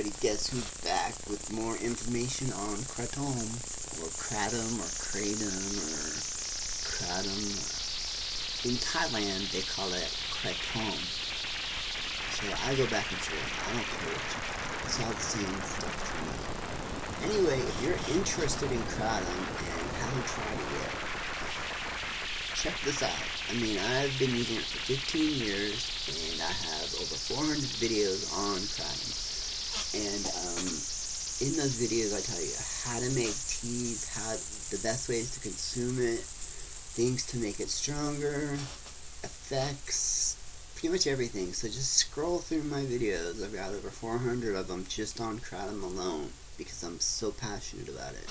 everybody, guess who's back with more information on Kratom, or Kratom, or Kratom. In Thailand, they call it Kratom. So I go back and forth. I don't care which. It's all the same stuff to me. Anyway, if you're interested in Kratom and haven't tried it yet, check this out. I mean, I've been using it for 15 years, and I have over 400 videos on Kratom. And in those videos, I tell you how to make teas, the best ways to consume it, things to make it stronger, effects, pretty much everything. So just scroll through my videos. I've got over 400 of them just on Kratom alone because I'm so passionate about it.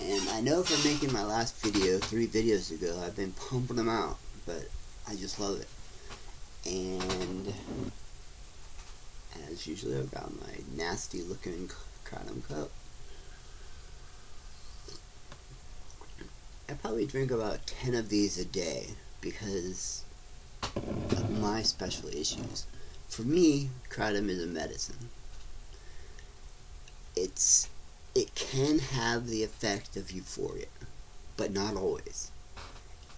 And I know from making my last video 3 videos ago, I've been pumping them out, but I just love it. And as usually, I've got my nasty looking Kratom cup. I probably drink about 10 of these a day because of my special issues. For me, Kratom is a medicine. It can have the effect of euphoria, but not always,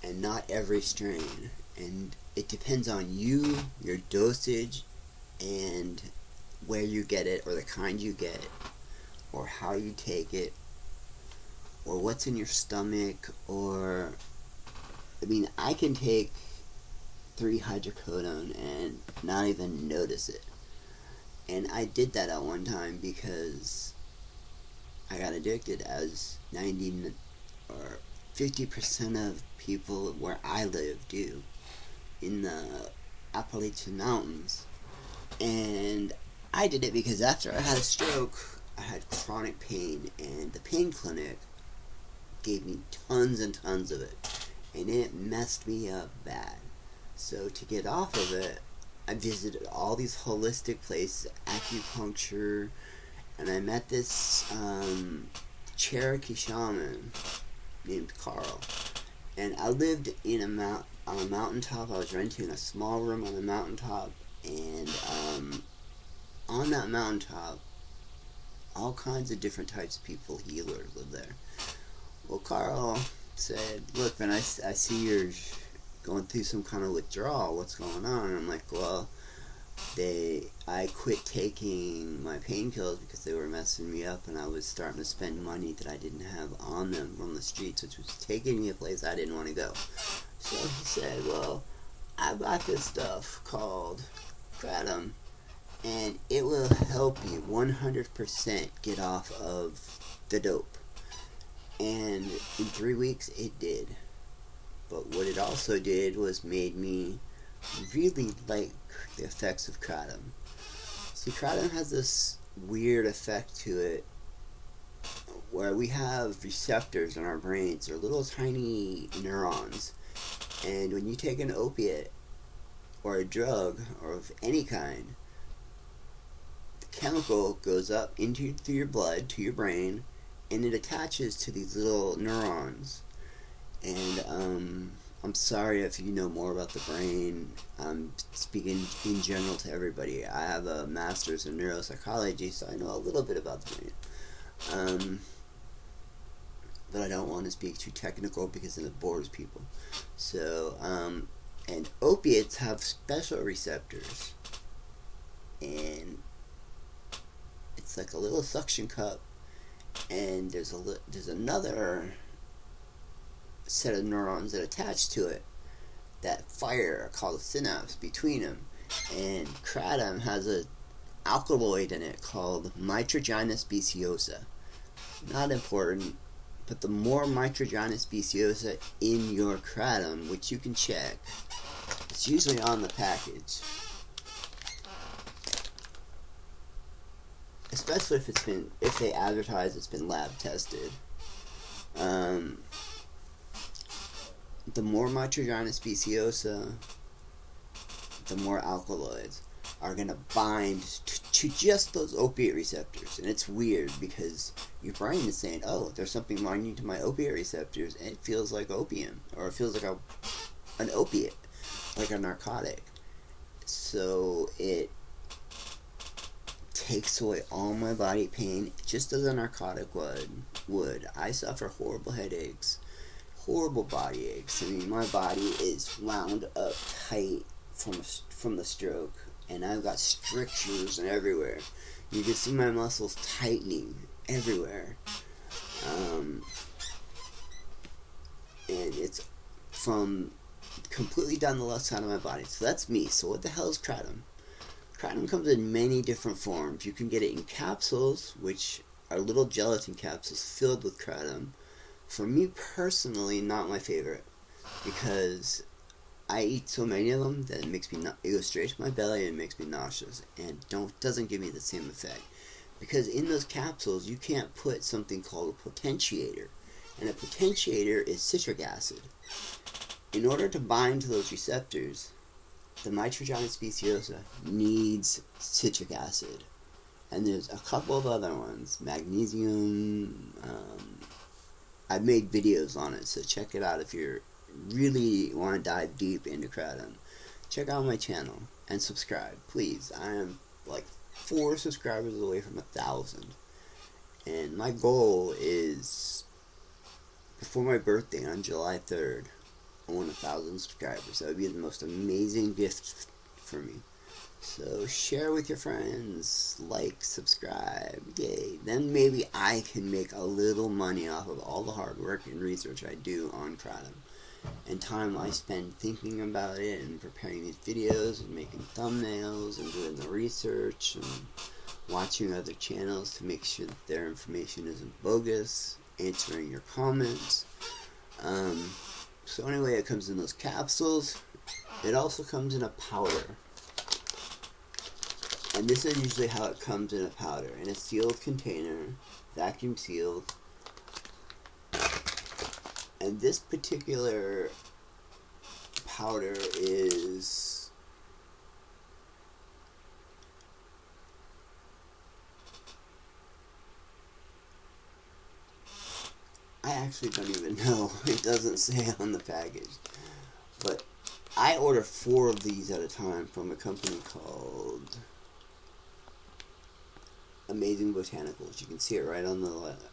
and not every strain. And it depends on you, your dosage, and where you get it, or the kind you get it, or how you take it, or what's in your stomach, or, I mean, I can take 3 hydrocodone and not even notice it. And I did that at one time because I got addicted, as 90 or 50% of people where I live do, in the Appalachian Mountains. And I did it because after I had a stroke, I had chronic pain, and the pain clinic gave me tons and tons of it, and it messed me up bad. So to get off of it, I visited all these holistic places, acupuncture, and I met this Cherokee shaman named Carl. And I lived in on a mountaintop. I was renting a small room on a mountaintop, and on that mountaintop, all kinds of different types of people, healers, live there. Well, Carl said, "Look, man, I see you're going through some kind of withdrawal. What's going on?" And I'm like, "Well, I quit taking my painkillers because they were messing me up, and I was starting to spend money that I didn't have on them from the streets, which was taking me a place I didn't want to go." So he said, "Well, I got this stuff called Kratom, and it will help you 100% get off of the dope." And in 3 weeks, it did. But what it also did was made me really like the effects of Kratom. See, Kratom has this weird effect to it where we have receptors in our brains. They're little tiny neurons. And when you take an opiate or a drug or of any kind, the chemical goes up through your blood to your brain, and it attaches to these little neurons. And I'm sorry if you know more about the brain. I'm speaking in general to everybody. I have a master's in neuropsychology, so I know a little bit about the brain. But I don't want to speak too technical because then it bores people. So, and opiates have special receptors. And it's like a little suction cup, and there's another set of neurons that attach to it that fire, called a synapse, between them. And Kratom has an alkaloid in it called nitrogenous speciosa. Not important, but the more nitrogenous speciosa in your Kratom, which you can check, it's usually on the package, especially if they advertise it's been lab tested. The more nitrogenous speciosa, the more alkaloids are going to bind to just those opiate receptors. And it's weird because your brain is saying, "Oh, there's something binding to my opiate receptors," and it feels like opium, or it feels like an opiate, like a narcotic. So it takes away all my body pain, just as a narcotic would. I suffer horrible headaches, horrible body aches. I mean, my body is wound up tight from the stroke, and I've got strictures everywhere. You can see my muscles tightening everywhere. And it's from completely down the left side of my body. So that's me. So what the hell is Kratom? Kratom comes in many different forms. You can get it in capsules, which are little gelatin capsules filled with Kratom. For me personally, not my favorite, because I eat so many of them that it goes straight to my belly and makes me nauseous, and doesn't give me the same effect. Because in those capsules, you can't put something called a potentiator, and a potentiator is citric acid. In order to bind to those receptors, the Mitragyna speciosa needs citric acid, and there's a couple of other ones, magnesium. I've made videos on it, so check it out if you really want to dive deep into Kratom. Check out my channel and subscribe, please. I am like 4 subscribers away from 1,000, and my goal is, before my birthday on July 3rd, I want 1,000 subscribers. That would be the most amazing gift for me. So share with your friends, like, subscribe, yay. Then maybe I can make a little money off of all the hard work and research I do on Kratom, and time I spend thinking about it and preparing these videos and making thumbnails and doing the research and watching other channels to make sure that their information isn't bogus, answering your comments. So anyway, it comes in those capsules. It also comes in a powder. And this is usually how it comes in a powder. In a sealed container, vacuum sealed. And this particular powder is I actually don't even know. It doesn't say on the package. But I order 4 of these at a time from a company called Amazing Botanicals. You can see it right on the left.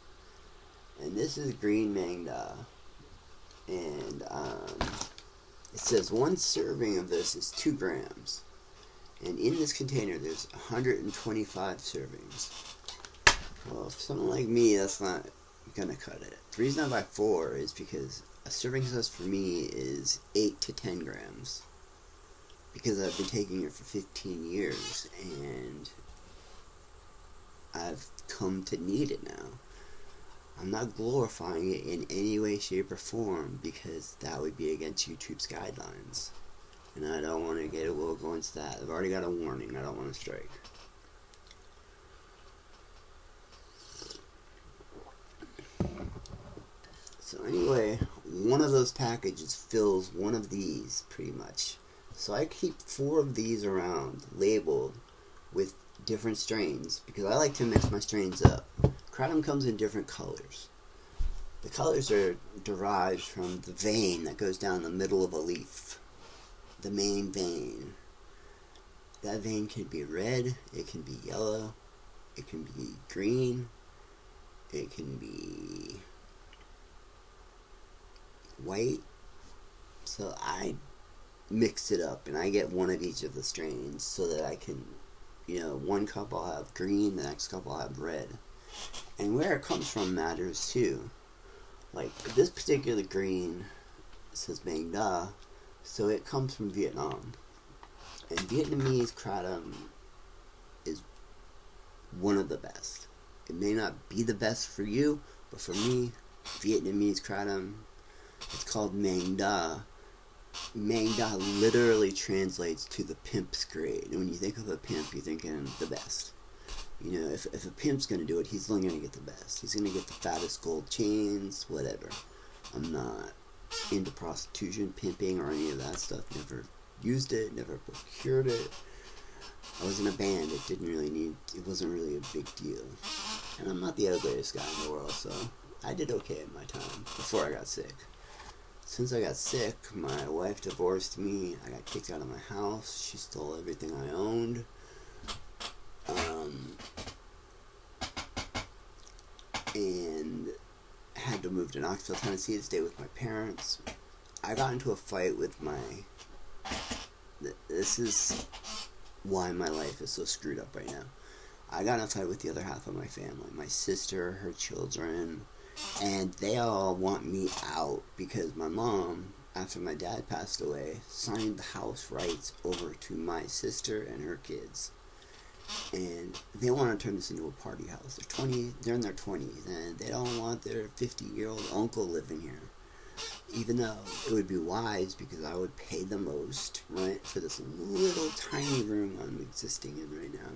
And this is green mangda. And it says 1 serving of this is 2 grams. And in this container there's 125 servings. Well, for someone like me, that's not gonna cut it. The reason I buy 4 is because a serving size for me is 8 to 10 grams. Because I've been taking it for 15 years and I've come to need it now. I'm not glorifying it in any way, shape, or form, because that would be against YouTube's guidelines. And I don't want to go into that. I've already got a warning. I don't want to strike. So anyway, one of those packages fills one of these, pretty much. So I keep 4 of these around, labeled with different strains, because I like to mix my strains up. Kratom comes in different colors. The colors are derived from the vein that goes down the middle of a leaf. The main vein. That vein can be red, it can be yellow, it can be green, it can be white. So I mix it up and I get 1 of each of the strains so that I can, 1 cup I'll have green, the next cup I'll have red. And where it comes from matters too. Like this particular green says mangda, so it comes from Vietnam. And Vietnamese Kratom is one of the best. It may not be the best for you, but for me, Vietnamese Kratom, it's called mangda. Mangda literally translates to the pimp's grade. And when you think of a pimp, you're thinking the best. If a pimp's going to do it, he's only going to get the best. He's going to get the fattest gold chains, whatever. I'm not into prostitution, pimping, or any of that stuff. Never used it, never procured it. I was in a band. It wasn't really a big deal. And I'm not the ugliest guy in the world, so I did okay in my time before I got sick. Since I got sick, my wife divorced me. I got kicked out of my house. She stole everything I owned. and had to move to Knoxville, Tennessee to stay with my parents. I got into a fight with this is why my life is so screwed up right now. I got in a fight with the other half of my family, my sister, her children, and they all want me out because my mom, after my dad passed away, signed the house rights over to my sister and her kids. And they want to turn this into a party house. They're in their 20s, and they don't want their 50-year-old uncle living here. Even though it would be wise because I would pay the most rent for this little tiny room I'm existing in right now.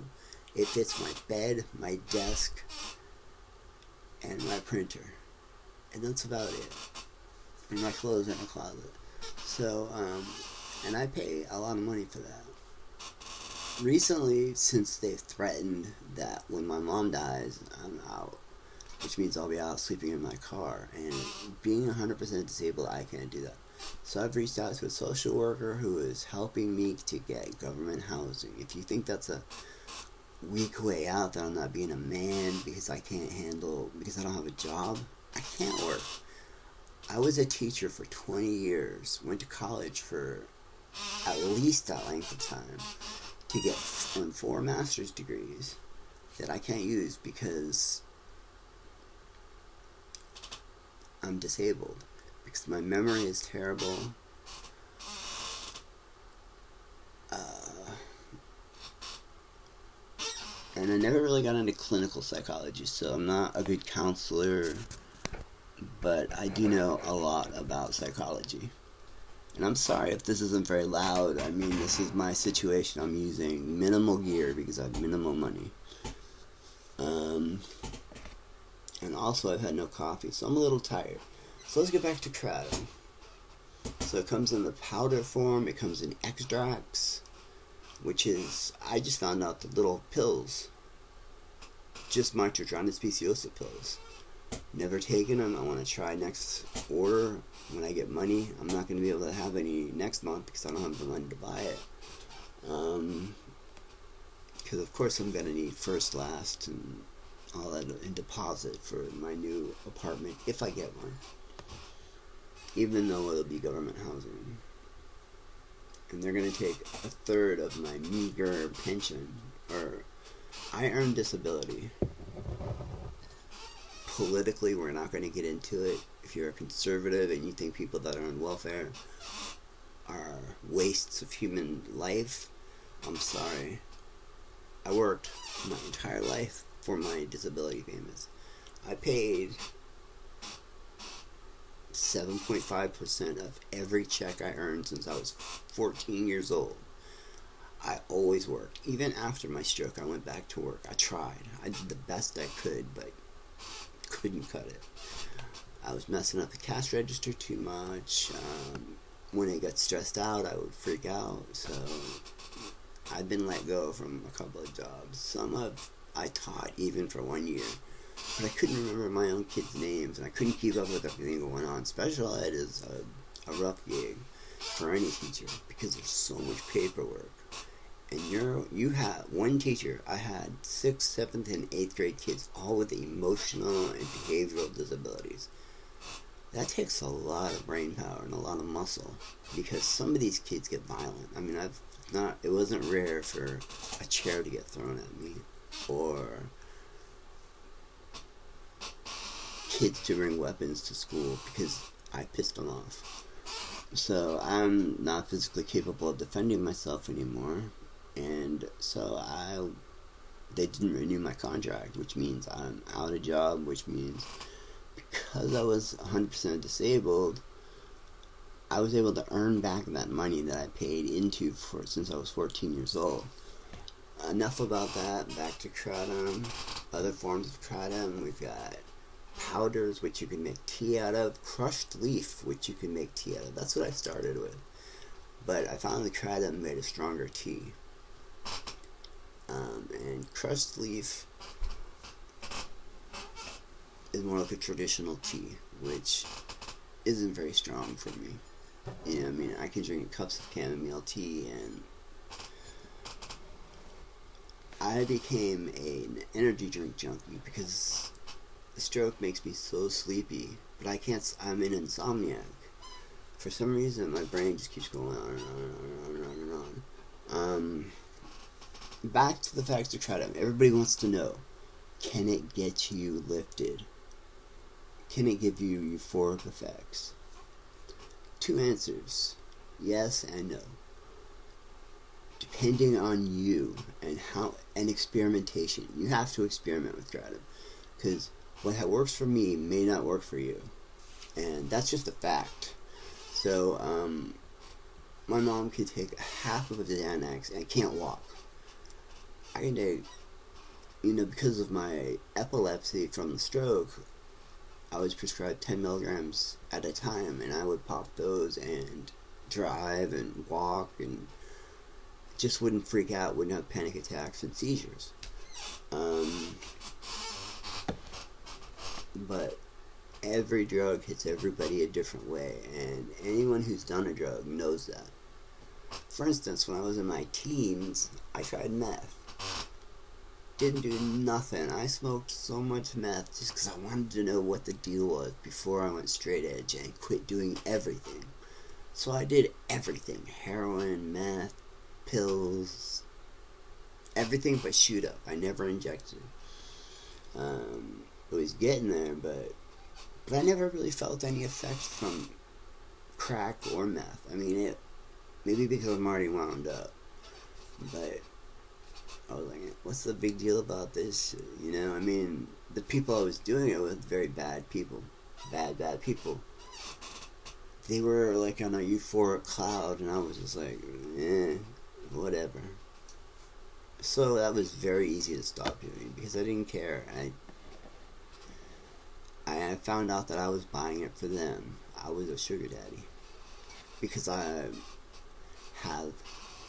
It fits my bed, my desk, and my printer. And that's about it. And my clothes in a closet. So, and I pay a lot of money for that. Recently, since they've threatened that when my mom dies, I'm out, which means I'll be out sleeping in my car, and being 100% disabled, I can't do that. So I've reached out to a social worker who is helping me to get government housing. If you think that's a weak way out, that I'm not being a man because I don't have a job, I can't work. I was a teacher for 20 years, went to college for at least that length of time, to get 4 master's degrees that I can't use because I'm disabled. Because my memory is terrible. And I never really got into clinical psychology, so I'm not a good counselor, but I do know a lot about psychology. And I'm sorry if this isn't very loud. I mean, this is my situation. I'm using minimal gear because I have minimal money. And also I've had no coffee, so I'm a little tired. So let's get back to Kratom. So it comes in the powder form, it comes in extracts, which is, I just found out the little pills, just mitochondrial speciosa pills. Never taken them. I want to try next order when I get money. I'm not going to be able to have any next month because I don't have the money to buy it. Because of course I'm going to need first, last, and all that in deposit for my new apartment if I get one. Even though it'll be government housing. And they're going to take 1/3 of my meager pension, or I earn disability. Politically, we're not going to get into it. If you're a conservative and you think people that are on welfare are wastes of human life, I'm sorry. I worked my entire life for my disability payments. I paid 7.5% of every check I earned since I was 14 years old. I always worked. Even after my stroke, I went back to work. I tried. I did the best I could, but couldn't cut it. I was messing up the cash register too much. When I got stressed out, I would freak out. So I've been let go from a couple of jobs. Some I taught even for 1 year. But I couldn't remember my own kids' names, and I couldn't keep up with everything going on. Special ed is a rough gig for any teacher because there's so much paperwork. And you have one teacher. I had 6th, 7th, and 8th grade kids, all with emotional and behavioral disabilities. That takes a lot of brain power and a lot of muscle because some of these kids get violent. I mean, it wasn't rare for a chair to get thrown at me, or kids to bring weapons to school because I pissed them off. So I'm not physically capable of defending myself anymore. And so they didn't renew my contract, which means I'm out of job, which means because I was 100% disabled, I was able to earn back that money that I paid into since I was 14 years old. Enough about that. Back to Kratom. Other forms of Kratom. We've got powders, which you can make tea out of. Crushed leaf, which you can make tea out of. That's what I started with. But I found the Kratom made a stronger tea. And crushed leaf is more like a traditional tea, which isn't very strong for me. You know, I mean, I can drink cups of chamomile tea, and I became an energy drink junkie because The stroke makes me so sleepy, but I can't. I'm an insomniac. For some reason, my brain just keeps going on and on and on and on and on. Back to the facts of Kratom. Everybody wants to know: can it get you lifted? Can it give you euphoric effects? Two answers: yes and no. Depending on you and experimentation. You have to experiment with Kratom, because what works for me may not work for you, and that's just a fact. So, my mom could take half of the Xanax and can't walk. I can take, because of my epilepsy from the stroke, I was prescribed 10 milligrams at a time, and I would pop those and drive and walk and just wouldn't freak out, wouldn't have panic attacks and seizures. But every drug hits everybody a different way, and anyone who's done a drug knows that. For instance, when I was in my teens, I tried meth. Didn't do nothing. I smoked so much meth just because I wanted to know what the deal was before I went straight edge and quit doing everything. So I did everything. Heroin, meth, pills, everything but shoot up. I never injected. It was getting there, but I never really felt any effects from crack or meth. I mean, maybe because I'm already wound up, but I was like, what's the big deal about this shit? I mean, the people I was doing it with, very bad people. Bad people. They were like on a euphoric cloud, and I was just like, whatever. So that was very easy to stop doing, because I didn't care. I found out that I was buying it for them. I was a sugar daddy. Because I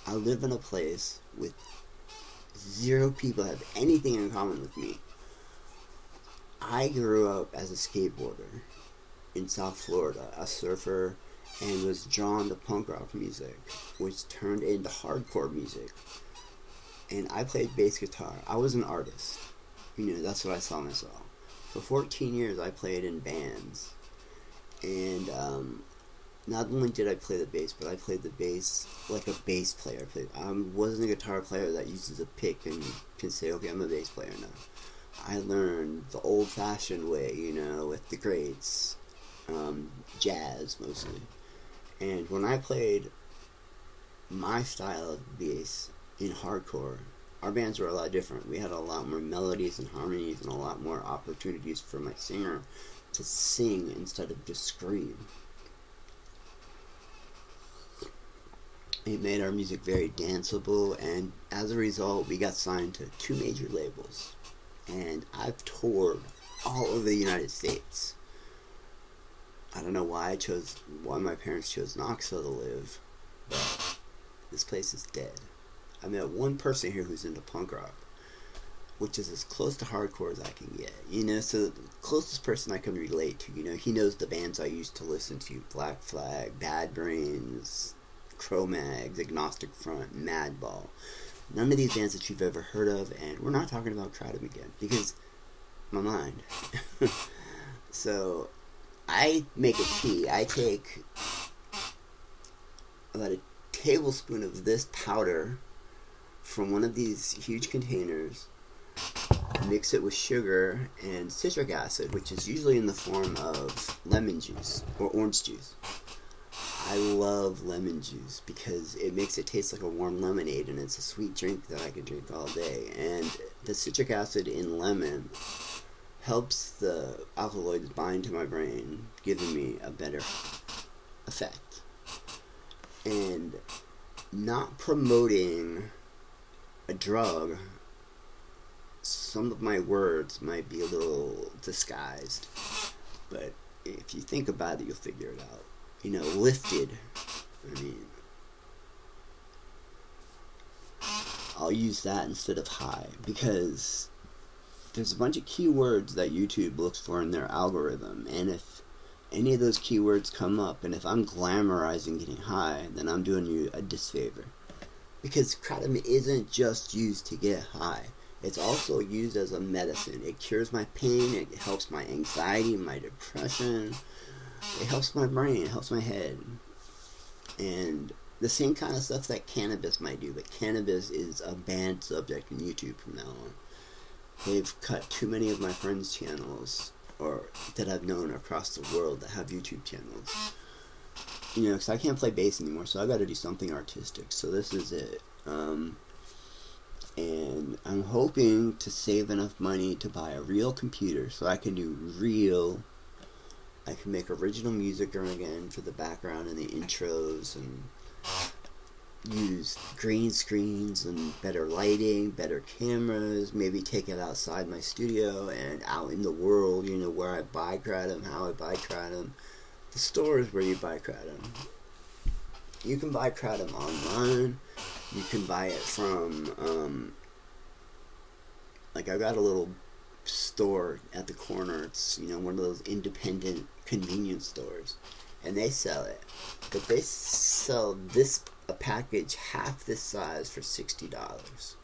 live in a place with 0 people have anything in common with me. I grew up as a skateboarder in South Florida, a surfer, and was drawn to punk rock music, which turned into hardcore music. And I played bass guitar. I was an artist. That's what I saw myself. For 14 years, I played in bands. And not only did I play the bass, but I played the bass like a bass player. I wasn't a guitar player that uses a pick and can say, okay, I'm a bass player now. I learned the old-fashioned way, with the greats, jazz mostly. And when I played my style of bass in hardcore, our bands were a lot different. We had a lot more melodies and harmonies and a lot more opportunities for my singer to sing instead of just scream. It made our music very danceable, and as a result, we got signed to 2 major labels. And I've toured all over the United States. I don't know why my parents chose Knoxville to live, but this place is dead. I met one person here who's into punk rock, which is as close to hardcore as I can get. So the closest person I can relate to, he knows the bands I used to listen to: Black Flag, Bad Brains, Cro-Mags, Agnostic Front, Madball. None of these bands that you've ever heard of, and we're not talking about Kratom again, because my mind. So, I make a tea. I take about a tablespoon of this powder from one of these huge containers, mix it with sugar and citric acid, which is usually in the form of lemon juice or orange juice. I love lemon juice because it makes it taste like a warm lemonade, and it's a sweet drink that I can drink all day. And the citric acid in lemon helps the alkaloids bind to my brain, giving me a better effect. And not promoting a drug, some of my words might be a little disguised, but if you think about it, you'll figure it out. Lifted. I'll use that instead of high, because there's a bunch of keywords that YouTube looks for in their algorithm, and if any of those keywords come up, and if I'm glamorizing getting high, then I'm doing you a disfavor. Because Kratom isn't just used to get high. It's also used as a medicine. It cures my pain, it helps my anxiety, my depression, it helps my brain, it helps my head. And the same kind of stuff that cannabis might do, but cannabis is a banned subject in YouTube from now on. They've cut too many of my friends' channels, or that I've known across the world that have YouTube channels. You know, because I can't play bass anymore, so I got to do something artistic. So this is it. And I'm hoping to save enough money to buy a real computer so I can do I can make original music again for the background and the intros, and use green screens and better lighting, better cameras, maybe take it outside my studio and out in the world, you know, where I buy Kratom, how I buy Kratom, the stores where you buy Kratom. You can buy Kratom online, you can buy it from, like I got a little store at the corner, it's, you know, one of those independent convenience stores, and they sell it, but they sell a package half this size for $60,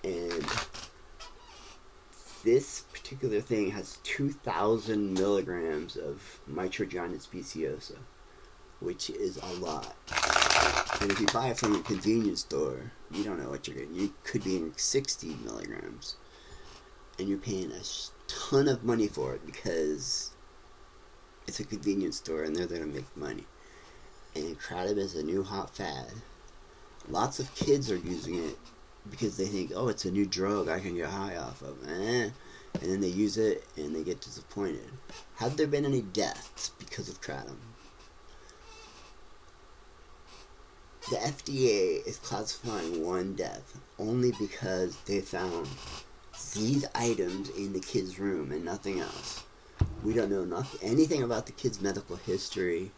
and this particular thing has 2,000 milligrams of Mitragyna speciosa, which is a lot. And if you buy it from a convenience store, you don't know what you're getting. You could be in 60 milligrams, and you're paying a ton of money for it because it's a convenience store and they're there to make money. And Kratom is a new hot fad. Lots of kids are using it because they think, oh, it's a new drug I can get high off of. And then they use it and they get disappointed. Have there been any deaths because of Kratom? The FDA is classifying one death only because they found these items in the kid's room and nothing else. We don't know anything about the kid's medical history.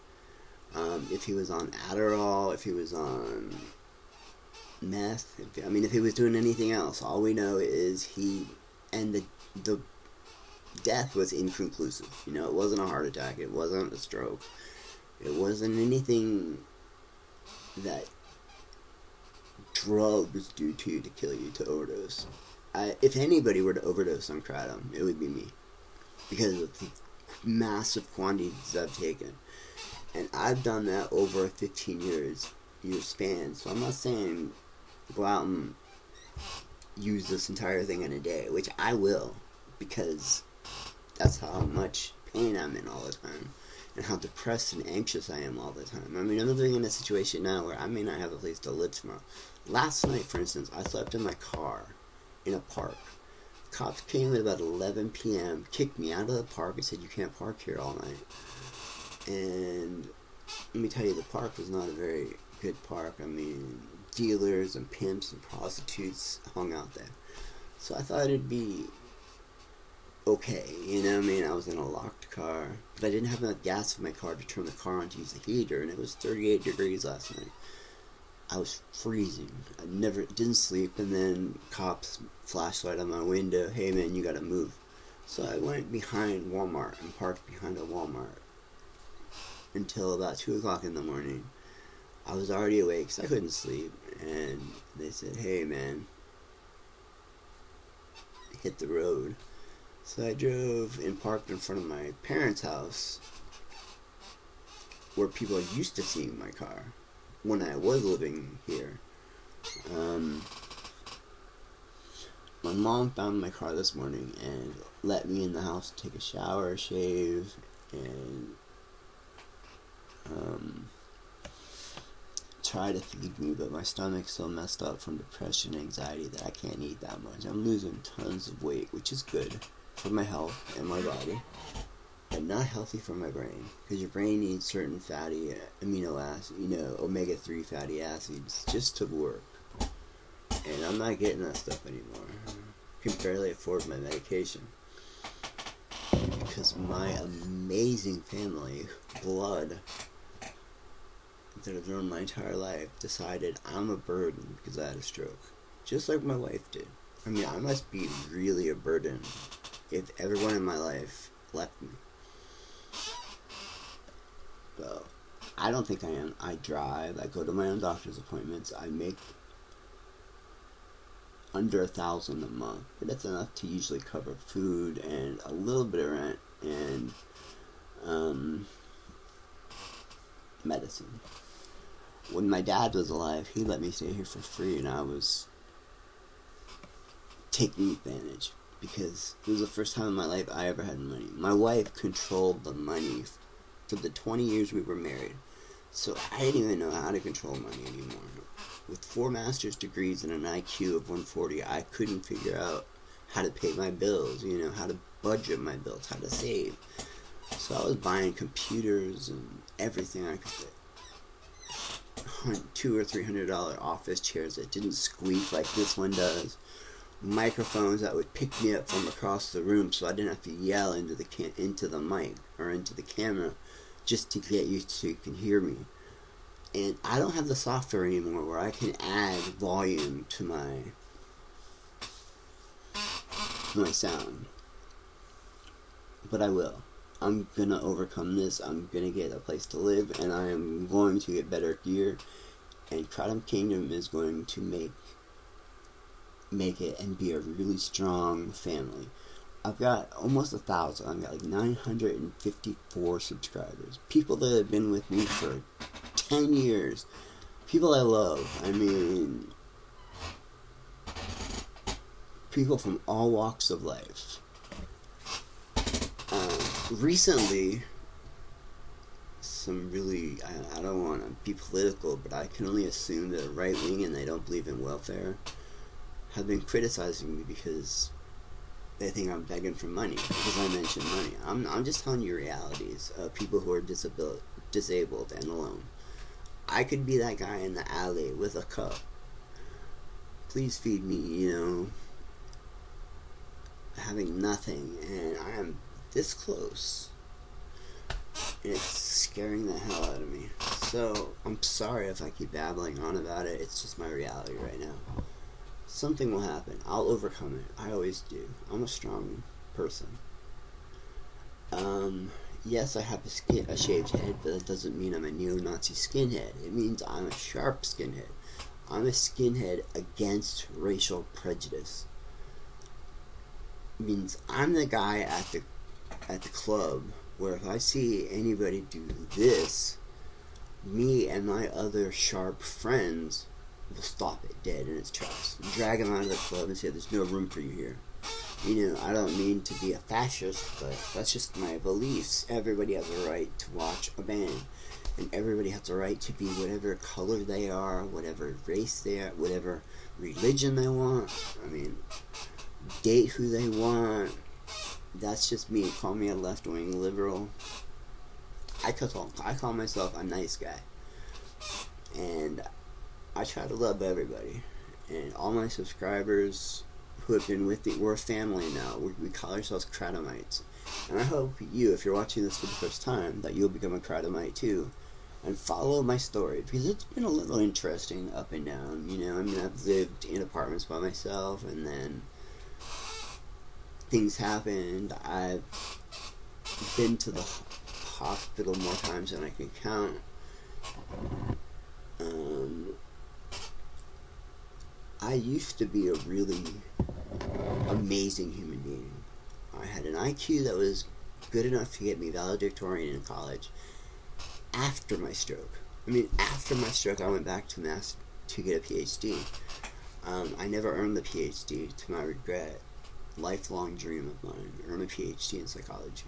If he was on Adderall, if he was on meth, if he was doing anything else. All we know is the death was inconclusive. You know, it wasn't a heart attack, it wasn't a stroke, it wasn't anything that drugs do to kill you, to overdose. If anybody were to overdose on Kratom, it would be me, because of the massive quantities I've taken. And I've done that over a 15-year span. So I'm not saying go out and use this entire thing in a day, which I will, because that's how much pain I'm in all the time, and how depressed and anxious I am all the time. I'm living in a situation now where I may not have a place to live tomorrow. Last night, for instance, I slept in my car in a park. Cops came at about 11 p.m., kicked me out of the park and said, you can't park here all night. And let me tell you, the park was not a very good park. Dealers and pimps and prostitutes hung out there. So I thought it'd be okay, you know what I mean? I was in a locked car, but I didn't have enough gas in my car to turn the car on to use the heater, and it was 38 degrees last night. I was freezing. I didn't sleep, and then cops flashlight on my window, hey man, you gotta move. So I went behind Walmart and parked behind a Walmart until about 2 o'clock in the morning. I was already awake because I couldn't sleep, and they said, hey man, hit the road. So I drove and parked in front of my parents' house, where people are used to seeing my car when I was living here. My mom found my car this morning and let me in the house to take a shower, shave, and try to feed me, but my stomach's so messed up from depression and anxiety that I can't eat that much. I'm losing tons of weight, which is good for my health and my body, but not healthy for my brain, because your brain needs certain fatty amino acids, omega-3 fatty acids, just to work, and I'm not getting that stuff anymore. I can barely afford my medication, because my amazing family, blood, that I've known my entire life, decided I'm a burden because I had a stroke, just like my wife did. I must be really a burden if everyone in my life left me. So, I don't think I am. I drive, I go to my own doctor's appointments, under $1,000 a month, but that's enough to usually cover food and a little bit of rent and medicine. When my dad was alive, he let me stay here for free, and I was taking advantage because it was the first time in my life I ever had money. My wife controlled the money for the 20 years we were married, so I didn't even know how to control money anymore. With 4 master's degrees and an IQ of 140, I couldn't figure out how to pay my bills, how to budget my bills, how to save. So I was buying computers and everything I could get. $200 or $300 office chairs that didn't squeak like this one does. Microphones that would pick me up from across the room so I didn't have to yell into the mic or into the camera just to get you so you can hear me. And I don't have the software anymore where I can add volume to my sound. But I will. I'm gonna overcome this. I'm gonna get a place to live, and I am going to get better gear. And Kratom Kingdom is going to make it and be a really strong family. I've got almost 1,000. I've got like 954 subscribers. People that have been with me for 10 years. People I love. I mean, people from all walks of life. Recently, some really, I don't want to be political, but I can only assume that right wing and they don't believe in welfare have been criticizing me because they think I'm begging for money because I mention money. I'm just telling you realities of people who are disabled and alone. I could be that guy in the alley with a cup. Please feed me, having nothing, and I am this close, and it's scaring the hell out of me. So I'm sorry if I keep babbling on about it. It's just my reality right now. Something will happen. I'll overcome it. I always do. I'm a strong person. Yes, I have a shaved head, but that doesn't mean I'm a neo-Nazi skinhead. It means I'm a sharp skinhead. I'm a skinhead against racial prejudice. It means I'm the guy at the club where if I see anybody do this, me and my other sharp friends will stop it dead in its tracks. Drag them out of the club and say, there's no room for you here. I don't mean to be a fascist, but that's just my beliefs. Everybody has a right to watch a band. And everybody has a right to be whatever color they are, whatever race they are, whatever religion they want. Date who they want. That's just me. Call me a left-wing liberal. I call myself a nice guy. And I try to love everybody. And all my subscribers who have been with me, we're a family now. We call ourselves Kratomites. And I hope you, if you're watching this for the first time, that you'll become a Kratomite too. And follow my story, because it's been a little interesting up and down. I've lived in apartments by myself, and then things happened. I've been to the hospital more times than I can count. I used to be a really amazing human being. I had an IQ that was good enough to get me valedictorian in college after my stroke. After my stroke, I went back to Mass to get a PhD. I never earned the PhD, to my regret. Lifelong dream of mine, earn a PhD in psychology.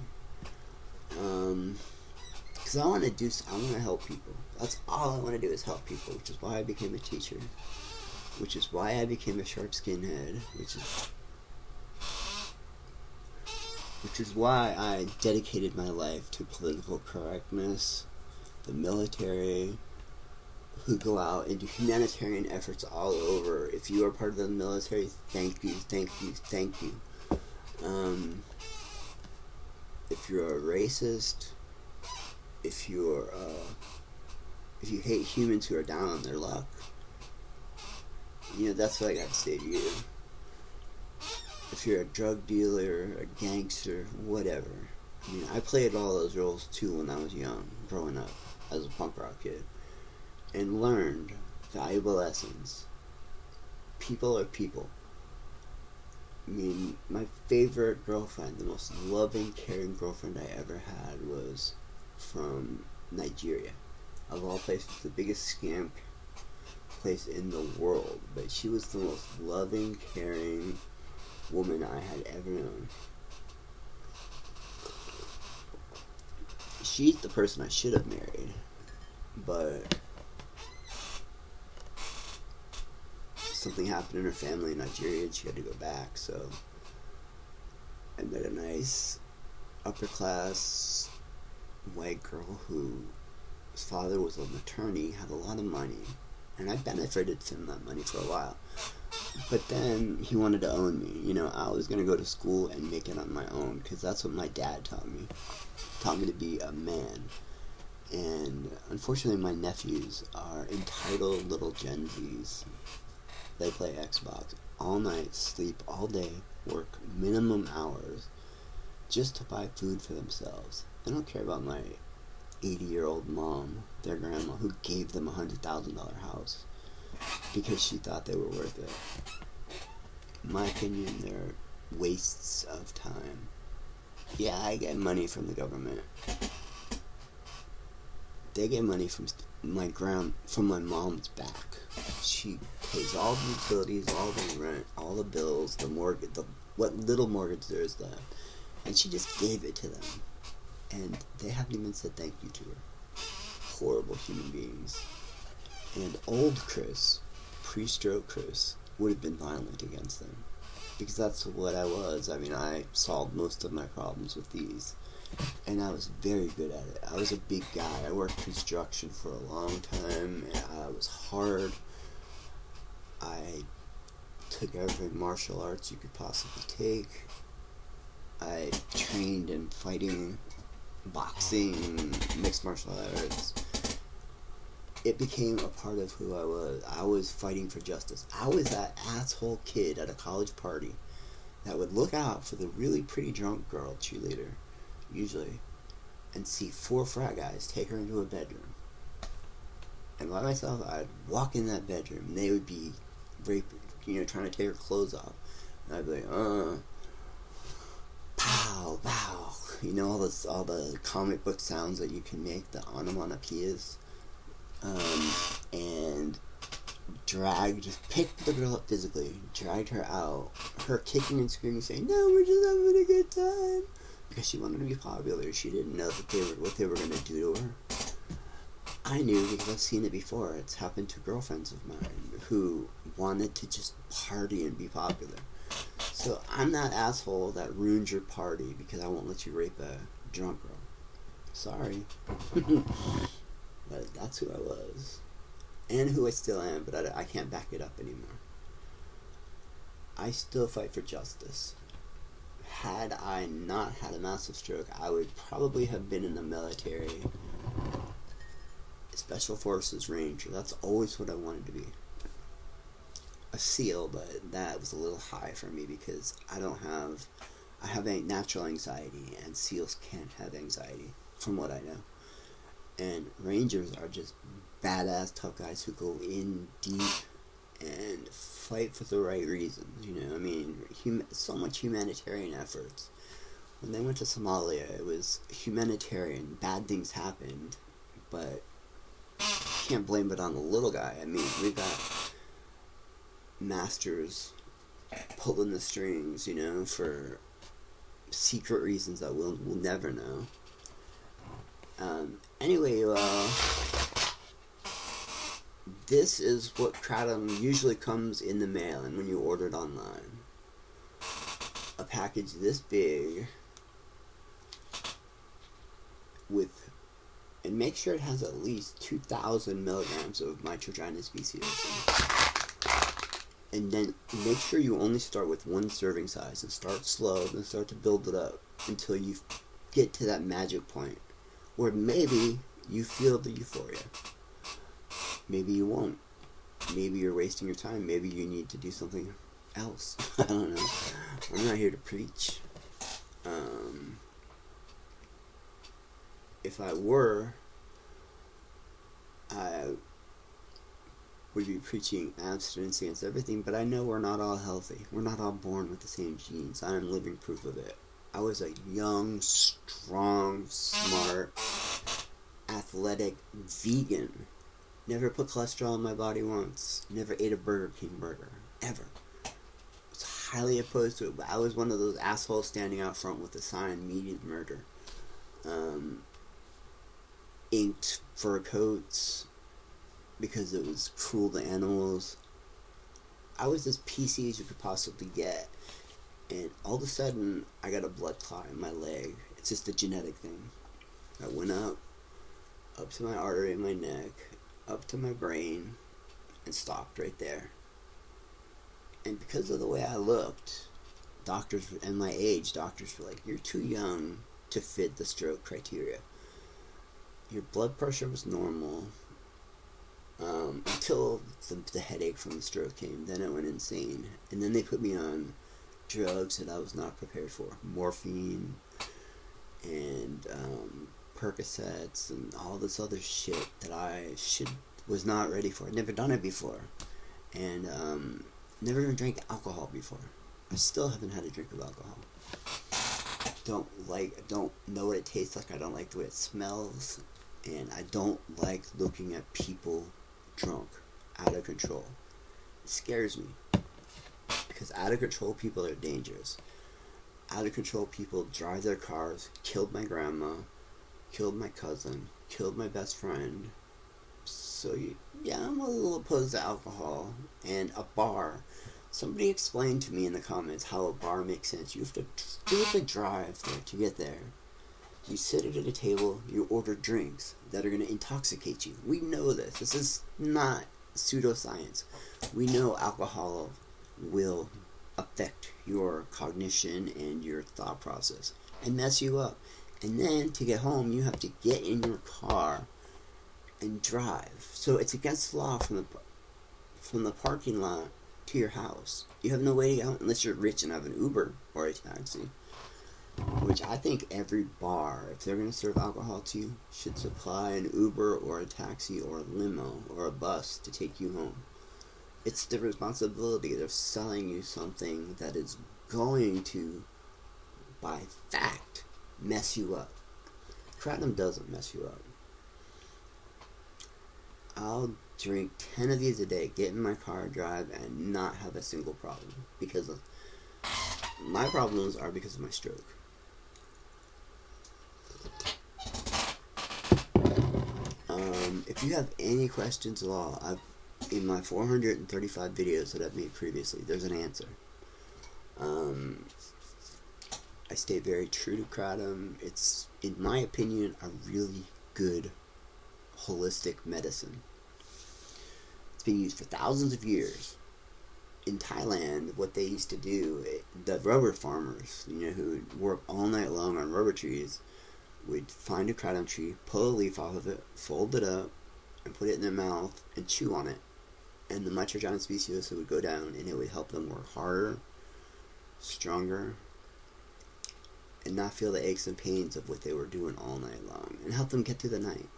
Because I want to help people. That's all I want to do is help people, which is why I became a teacher. Which is why I became a sharp skinhead. Which is why I dedicated my life to political correctness, the military, who go out and do humanitarian efforts all over. If you are part of the military, thank you, thank you, thank you. If you're a racist, if you hate humans who are down on their luck, that's what I got to say to you. If you're a drug dealer, a gangster, whatever. I played all those roles too when I was young, growing up as a punk rock kid, and learned valuable lessons. People are people. I mean, my favorite girlfriend, the most loving, caring girlfriend I ever had was from Nigeria. Of all places, the biggest scam place in the world. But she was the most loving, caring woman I had ever known. She's the person I should have married. But something happened in her family in Nigeria and she had to go back, so I met a nice upper class white girl whose father was an attorney, had a lot of money, and I benefited from that money for a while. But then he wanted to own me. You know, I was going to go to school and make it on my own because that's what my dad taught me. Taught me to be a man. And unfortunately, my nephews are entitled little Gen Zs. They play Xbox all night, sleep all day, work minimum hours just to buy food for themselves. They don't care about my 80-year-old mom, their grandma, who gave them a $100,000 house because she thought they were worth it. In my opinion, they're wastes of time. Yeah, I get money from the government. They get money from my mom's back. She pays all the utilities, all the rent, all the bills, the mortgage, what little mortgage there is left, and she just gave it to them. And they haven't even said thank you to her. Horrible human beings. And old Chris, pre-stroke Chris, would have been violent against them. Because that's what I was. I mean, I solved most of my problems with these. And I was very good at it. I was a big guy. I worked construction for a long time. I was hard. I took every martial arts you could possibly take. I trained in fighting, boxing, mixed martial arts. It became a part of who I was. I was fighting for justice. I was that asshole kid at a college party that would look out for the really pretty drunk girl cheerleader, usually, and see 4 frat guys take her into a bedroom. And by myself, I'd walk in that bedroom, and they would be trying to take her clothes off. And I'd be like, pow, pow. All the comic book sounds that you can make, the onomatopoeias. And picked the girl up physically, dragged her out, her kicking and screaming, saying, "No, we're just having a good time," because she wanted to be popular. She didn't know what they were going to do to her. I knew because I've seen it before. It's happened to girlfriends of mine who wanted to just party and be popular. So I'm that asshole that ruins your party because I won't let you rape a drunk girl. Sorry. But that's who I was. And who I still am, but I can't back it up anymore. I still fight for justice. Had I not had a massive stroke, I would probably have been in the military. Special Forces Ranger. That's always what I wanted to be. A SEAL, but that was a little high for me because I have a natural anxiety, and SEALs can't have anxiety, from what I know. And Rangers are just badass tough guys who go in deep and fight for the right reasons. I mean, so much humanitarian efforts. When they went to Somalia, it was humanitarian. Bad things happened, but you can't blame it on the little guy. I mean, we got masters pulling the strings, for secret reasons that we'll never know. Anyway, this is what Kratom usually comes in the mail and when you order it online. A package this big and make sure it has at least 2,000 milligrams of mitrogynous speciosa. And then make sure you only start with 1 serving size and start slow and start to build it up until you get to that magic point where maybe you feel the euphoria. Maybe you won't. Maybe you're wasting your time. Maybe you need to do something else. I don't know. I'm not here to preach. If I were, would be preaching abstinence against everything, but I know we're not all healthy. We're not all born with the same genes. I am living proof of it. I was a young, strong, smart, athletic vegan. Never put cholesterol in my body once. Never ate a Burger King burger. Ever. Was highly opposed to it, but I was one of those assholes standing out front with a sign, "Meat is murder." Inked fur coats because it was cruel to animals. I was as PC as you could possibly get, and all of a sudden I got a blood clot in my leg. It's just a genetic thing. I went up to my artery in my neck, up to my brain, and stopped right there. And because of the way I looked, doctors and my age, doctors were like, "You're too young to fit the stroke criteria." Your blood pressure was normal until the headache from the stroke came. Then it went insane. And then they put me on drugs that I was not prepared for. Morphine and Percocets and all this other shit that I was not ready for. I'd never done it before. And never even drank alcohol before. I still haven't had a drink of alcohol. Don't know what it tastes like. I don't like the way it smells. And I don't like looking at people drunk, out of control. It scares me. Because out of control people are dangerous. Out of control people drive their cars, killed my grandma, killed my cousin, killed my best friend. So, yeah, I'm a little opposed to alcohol. And a bar. Somebody explained to me in the comments how a bar makes sense. You have to drive there to get there. You sit at a table, you order drinks that are going to intoxicate you. We know this. This is not pseudoscience. We know alcohol will affect your cognition and your thought process and mess you up. And then to get home, you have to get in your car and drive. So it's against the law from the parking lot to your house. You have no way to get out unless you're rich and have an Uber or a taxi. Which I think every bar, if they're going to serve alcohol to you, should supply an Uber or a taxi or a limo or a bus to take you home. It's the responsibility. They're selling you something that is going to, by fact, mess you up. Kratom doesn't mess you up. I'll drink 10 of these a day, get in my car, drive, and not have a single problem. Because my problems are because of my stroke. If you have any questions at all, in my 435 videos that I've made previously, there's an answer. I stay very true to Kratom. It's, in my opinion, a really good holistic medicine. It's been used for thousands of years. In Thailand, what they used to do, the rubber farmers, who work all night long on rubber trees, would find a kratom tree, pull a leaf off of it, fold it up, and put it in their mouth and chew on it. And the Microgynon speciosa would go down, and it would help them work harder, stronger, and not feel the aches and pains of what they were doing all night long, and help them get through the night.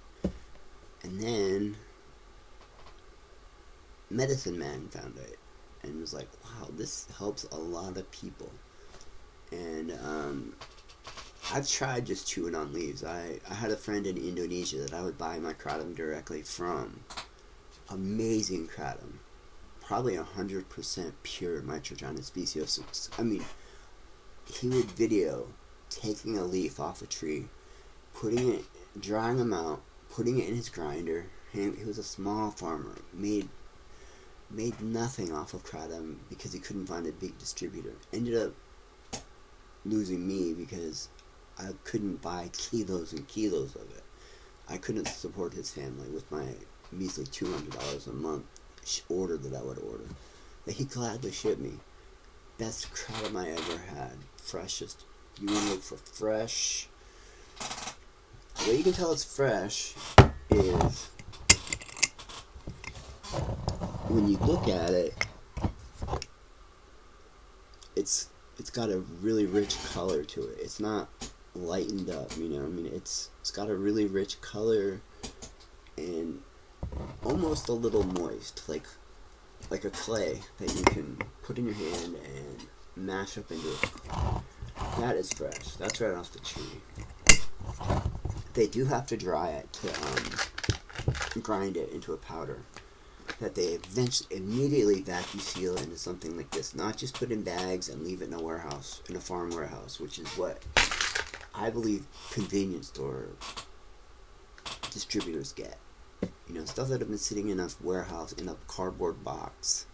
And then Medicine Man found it and was like, wow, this helps a lot of people. And I've tried just chewing on leaves. I had a friend in Indonesia that I would buy my kratom directly from. Amazing kratom. Probably 100% pure Microgynon speciosa. I mean, he would video taking a leaf off a tree, drying them out, putting it in his grinder. He was a small farmer, made nothing off of kratom because he couldn't find a big distributor. Ended up losing me because I couldn't buy kilos and kilos of it. I couldn't support his family with my measly $200 a month order that I would order. But he gladly shipped me. Best kratom I ever had. Freshest. You want to look for fresh. The way you can tell it's fresh is when you look at it, it's got a really rich color to it. It's not lightened up, it's got a really rich color, and almost a little moist, like a clay that you can put in your hand and mash up into it. That is fresh. That's right off the tree. They do have to dry it to grind it into a powder that they eventually immediately vacuum seal into something like this. Not just put in bags and leave it in a warehouse, in a farm warehouse, which is what I believe convenience store distributors get. You know, stuff that have been sitting in a warehouse in a cardboard box,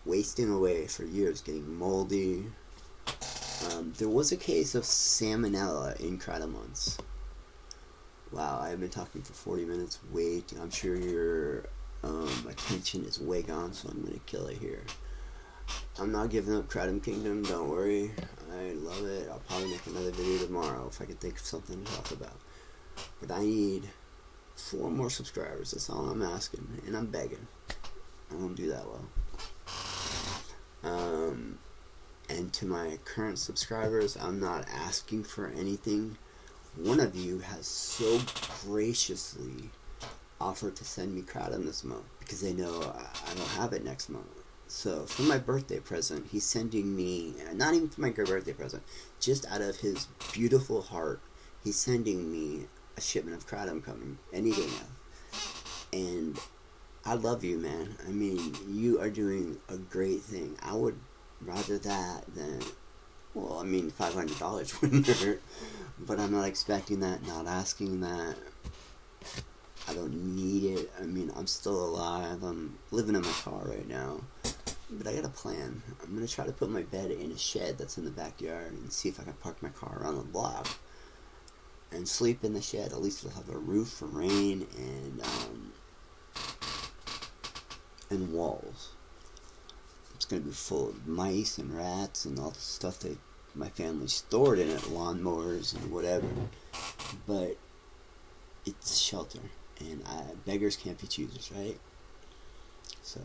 wasting away for years, getting moldy. There was a case of salmonella in Kratom once. Wow, I've been talking for 40 minutes. Wait, I'm sure your attention is way gone, so I'm going to kill it here. I'm not giving up Kratom Kingdom, don't worry. I love it. I'll probably make another video tomorrow if I can think of something to talk about. But I need 4 more subscribers. That's all I'm asking, and I'm begging. I don't do that well. And to my current subscribers, I'm not asking for anything. One of you has so graciously offered to send me Kratom this month because they know I don't have it next month. So for my birthday present, he's sending me, not even for my birthday present, just out of his beautiful heart, he's sending me a shipment of Kratom coming any day now. And I love you, man. I mean, you are doing a great thing. I would rather that than, well, I mean, $500 wouldn't hurt, but I'm not expecting that, not asking that. I don't need it. I mean, I'm still alive. I'm living in my car right now, but I got a plan. I'm going to try to put my bed in a shed that's in the backyard and see if I can park my car around the block and sleep in the shed. At least it'll have a roof for rain and walls. It's going to be full of mice and rats and all the stuff that my family stored in it, lawnmowers and whatever. But it's shelter, and beggars can't be choosers, right? So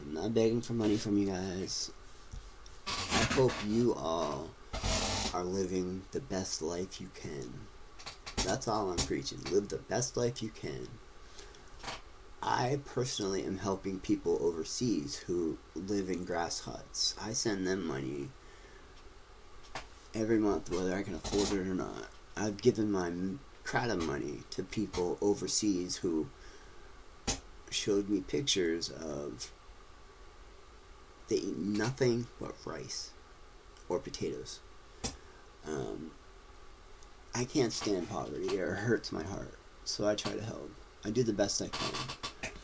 I'm not begging for money from you guys. I hope you all are living the best life you can. That's all I'm preaching. Live the best life you can. I personally am helping people overseas who live in grass huts. I send them money every month, whether I can afford it or not. I've given my Kratom money to people overseas who showed me pictures of they eat nothing but rice or potatoes. I can't stand poverty. It hurts my heart. So I try to help. I do the best I can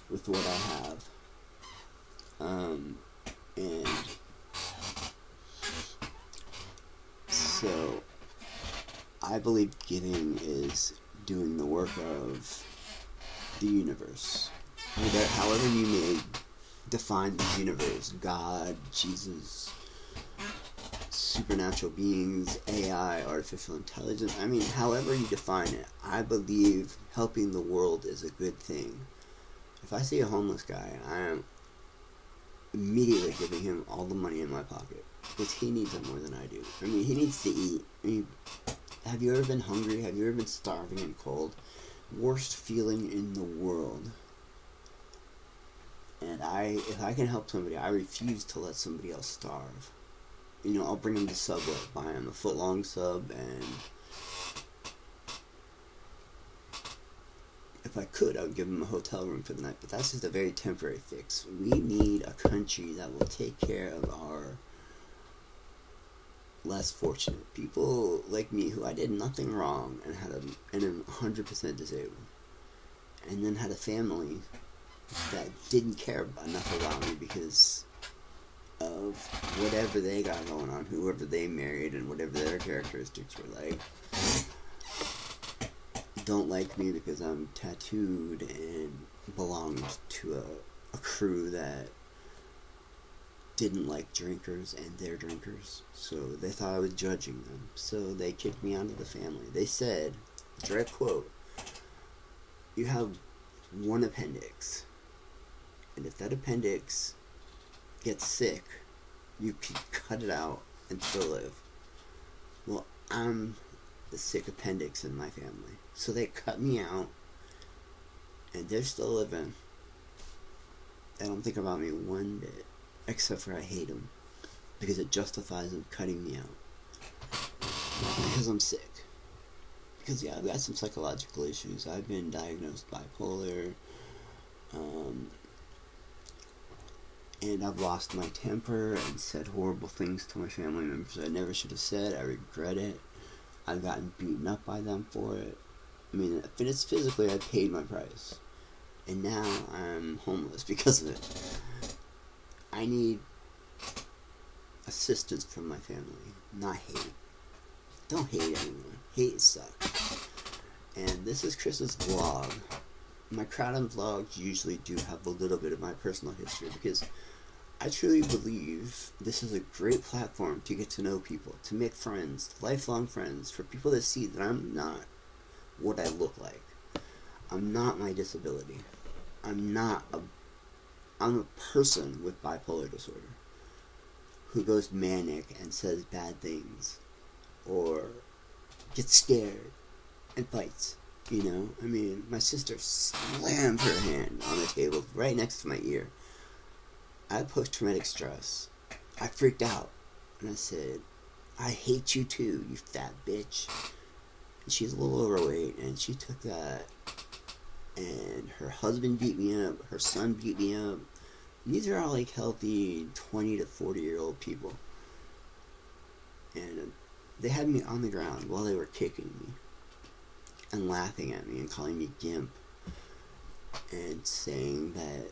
with what I have. And so I believe giving is doing the work of the universe. However you may define the universe, God, Jesus, supernatural beings, AI, artificial intelligence. I mean, however you define it, I believe helping the world is a good thing. If I see a homeless guy, I am immediately giving him all the money in my pocket because he needs it more than I do. I mean, he needs to eat. I mean, have you ever been hungry? Have you ever been starving and cold? Worst feeling in the world. And if I can help somebody, I refuse to let somebody else starve. You know, I'll bring them to Subway, buy them a foot-long sub, and if I could, I would give them a hotel room for the night. But that's just a very temporary fix. We need a country that will take care of our less fortunate people like me, who I did nothing wrong and am 100% disabled, and then had a family that didn't care enough about me because of whatever they got going on, whoever they married and whatever their characteristics were like. Don't like me because I'm tattooed and belonged to a crew that didn't like drinkers and their drinkers, so they thought I was judging them, so they kicked me out of the family. They said, direct quote, "You have one appendix, and if that appendix gets sick, you can cut it out and still live." Well, I'm the sick appendix in my family, so they cut me out and they're still living. They don't think about me one bit, except for I hate them, because it justifies them cutting me out. Because I'm sick. Because, yeah, I've got some psychological issues. I've been diagnosed bipolar, and I've lost my temper and said horrible things to my family members I never should have said. I regret it. I've gotten beaten up by them for it. I mean, if it's physically, I paid my price. And now I'm homeless because of it. I need assistance from my family, not hate. Don't hate anyone. Hate sucks. And this is Chris's vlog. My Kratom vlogs usually do have a little bit of my personal history, because I truly believe this is a great platform to get to know people, to make friends, lifelong friends, for people to see that I'm not what I look like. I'm not my disability. I'm a person with bipolar disorder who goes manic and says bad things, or gets scared and fights. You know, I mean, my sister slammed her hand on the table right next to my ear. I had post-traumatic stress. I freaked out, and I said, I hate you too, you fat bitch. And she's a little overweight, and she took that, and her husband beat me up, her son beat me up. And these are all like healthy 20 to 40-year-old people. And they had me on the ground while they were kicking me and laughing at me and calling me gimp and saying that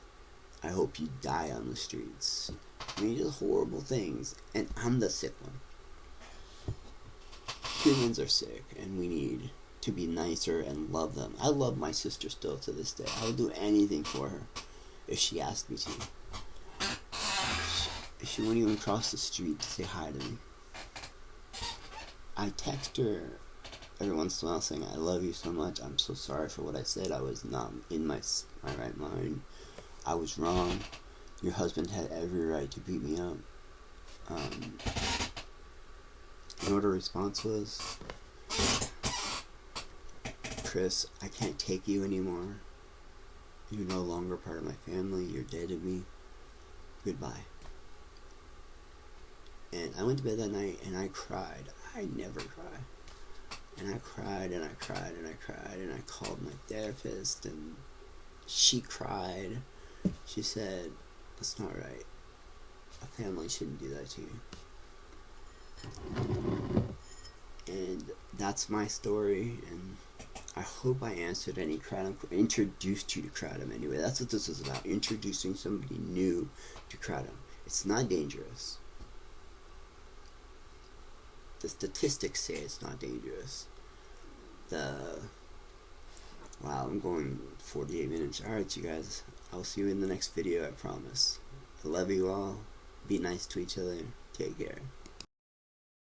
I hope you die on the streets. I mean, just horrible things. And I'm the sick one. Humans are sick, and we need to be nicer and love them. I love my sister still to this day. I would do anything for her if she asked me to. She wouldn't even cross the street to say hi to me. I text her every once in a while saying, I love you so much. I'm so sorry for what I said. I was not in my right mind. I was wrong. Your husband had every right to beat me up. You know what her response was? Chris, I can't take you anymore. You're no longer part of my family. You're dead to me. Goodbye. And I went to bed that night and I cried. I never cry. And I cried and I cried and I cried, and I called my therapist, and she cried. She said, that's not right. A family shouldn't do that to you. And that's my story, and I hope I answered any Kratom, introduced you to Kratom anyway. That's what this is about, introducing somebody new to Kratom. It's not dangerous. The statistics say it's not dangerous. Wow, I'm going 48 minutes. Alright, you guys. I'll see you in the next video, I promise. I love you all. Be nice to each other. Take care.